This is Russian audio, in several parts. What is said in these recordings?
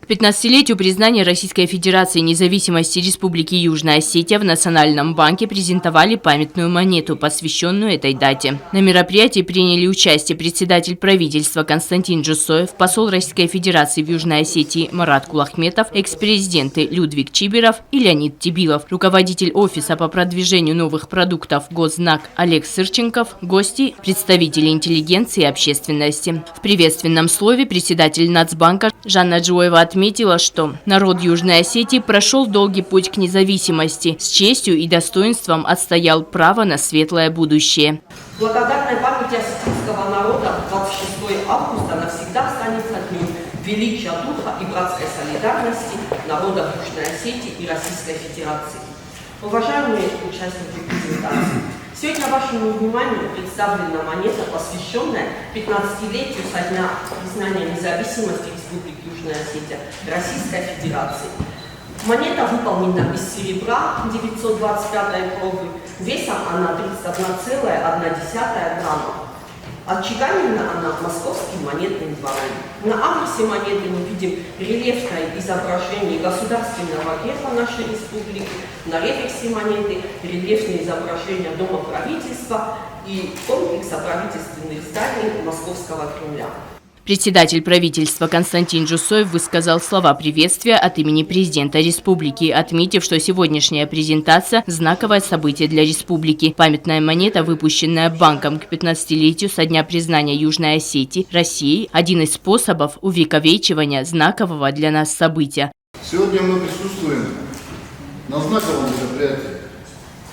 К 15-летию признания Российской Федерации независимости Республики Южная Осетия в Национальном банке презентовали памятную монету, посвященную этой дате. На мероприятии приняли участие председатель правительства Константин Джусоев, посол Российской Федерации в Южной Осетии Марат Кулахметов, экс-президенты Людвиг Чибиров и Леонид Тибилов, руководитель офиса по продвижению новых продуктов Гознак Олег Сырченков, гости, представители интеллигенции и общественности. В приветственном слове председатель Нацбанка Жанна Джуева отметила, что народ Южной Осетии прошел долгий путь к независимости, с честью и достоинством отстоял право на светлое будущее. Благодарной памяти осетинского народа 26 августа навсегда останется днем величия духа и братской солидарности народов Южной Осетии и Российской Федерации. Уважаемые участники презентации, сегодня вашему вниманию представлена монета, посвященная 15-летию со дня признания независимости Республики Южная Осетия Российской Федерации. Монета выполнена из серебра 925 пробы, весом она 31,1 грамма. Отчеканена она московским монетным двором. На адресе монеты мы видим рельефное изображение государственного герба нашей республики, на реверсе монеты рельефные изображения Дома правительства и комплекса правительственных зданий Московского Кремля. Председатель правительства Константин Джусоев высказал слова приветствия от имени президента республики, отметив, что сегодняшняя презентация – знаковое событие для республики. Памятная монета, выпущенная банком к 15-летию со дня признания Южной Осетии Россией – один из способов увековечивания знакового для нас события. Сегодня мы присутствуем на знаковом мероприятии,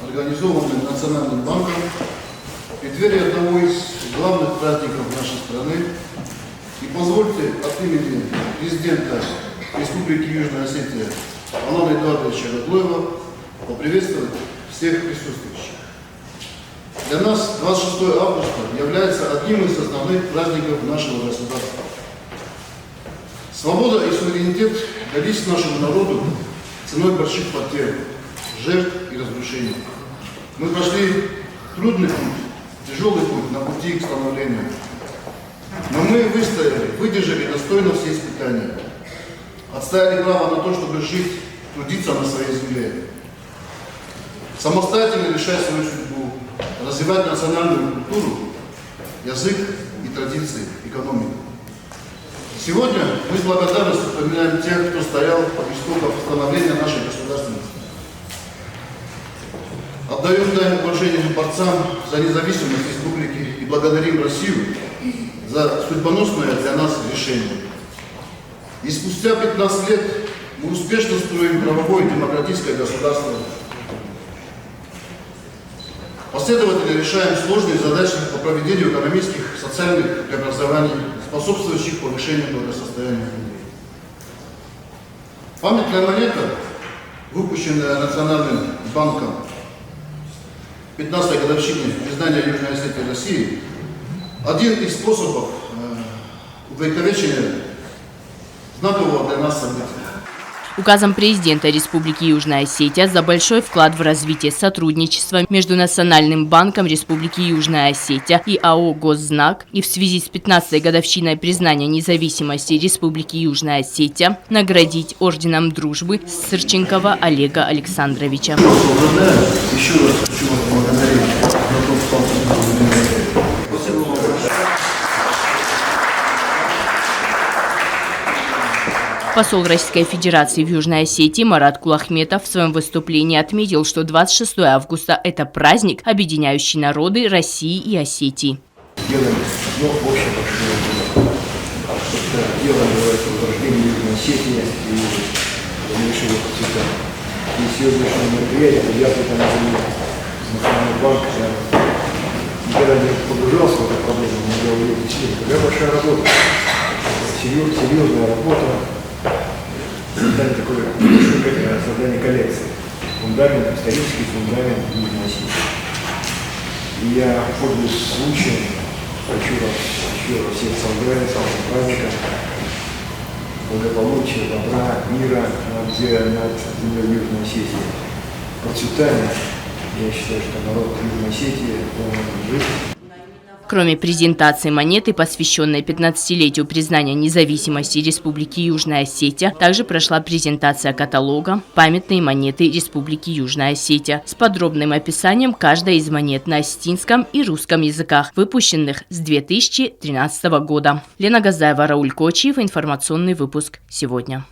организованном Национальным банком в преддверии одного из главных праздников нашей страны. И позвольте от имени президента Республики Южная Осетия Алана Эдуардовича Радлоева поприветствовать всех присутствующих. Для нас 26 августа является одним из основных праздников нашего государства. Свобода и суверенитет дались нашему народу ценой больших потерь, жертв и разрушений. Мы прошли трудный путь, тяжелый путь на пути к становлению. Но мы выстояли, выдержали достойно все испытания, отстояли право на то, чтобы жить, трудиться на своей земле, самостоятельно решать свою судьбу, развивать национальную культуру, язык и традиции, экономику. Сегодня мы с благодарностью вспоминаем тех, кто стоял под истоком становления нашей государственности. Отдаем дань уважению борцам за независимость республики и благодарим Россию за судьбоносное для нас решение. И спустя 15 лет мы успешно строим правовое и демократическое государство. Последовательно решаем сложные задачи по проведению экономических, социальных преобразований, способствующих повышению благосостояния людей. Памятная монета, выпущенная Национальным банком 15-й годовщине признания Южной Осетии России, один из способов увековечения знакового для нас события. Указом президента Республики Южная Осетия за большой вклад в развитие сотрудничества между Национальным банком Республики Южная Осетия и АО «Гознак» и в связи с 15-й годовщиной признания независимости Республики Южная Осетия наградить орденом дружбы Сырченкова Олега Александровича. Еще раз хочу вас благодарить за тот факт, что вы Посол Российской Федерации в Южной Осетии Марат Кулахметов в своем выступлении отметил, что 26 августа – это праздник, объединяющий народы России и Осетии. Делаем одно общее большое дело. Это дело называется возрождение Южной Осетии и решили процветать. И сегодняшнее мероприятие, я там Национальный банк, я никогда не погружался в эту проблему, не делал ее действительно. Такая большая работа, серьезная работа. Создание коллекции, фундамент, исторический фундамент Южной Осетии. И я, пользуясь случаем, хочу вас еще раз всех поздравить с вашим праздником, благополучия, добра, мира над землей Южной Осетии, процветания. Я считаю, что народ Южной Осетии должен жить. Кроме презентации монеты, посвященной 15-летию признания независимости Республики Южная Осетия, также прошла презентация каталога «Памятные монеты Республики Южная Осетия» с подробным описанием каждой из монет на осетинском и русском языках, выпущенных с 2013 года. Лена Газаева, Рауль Кочиев. Информационный выпуск сегодня.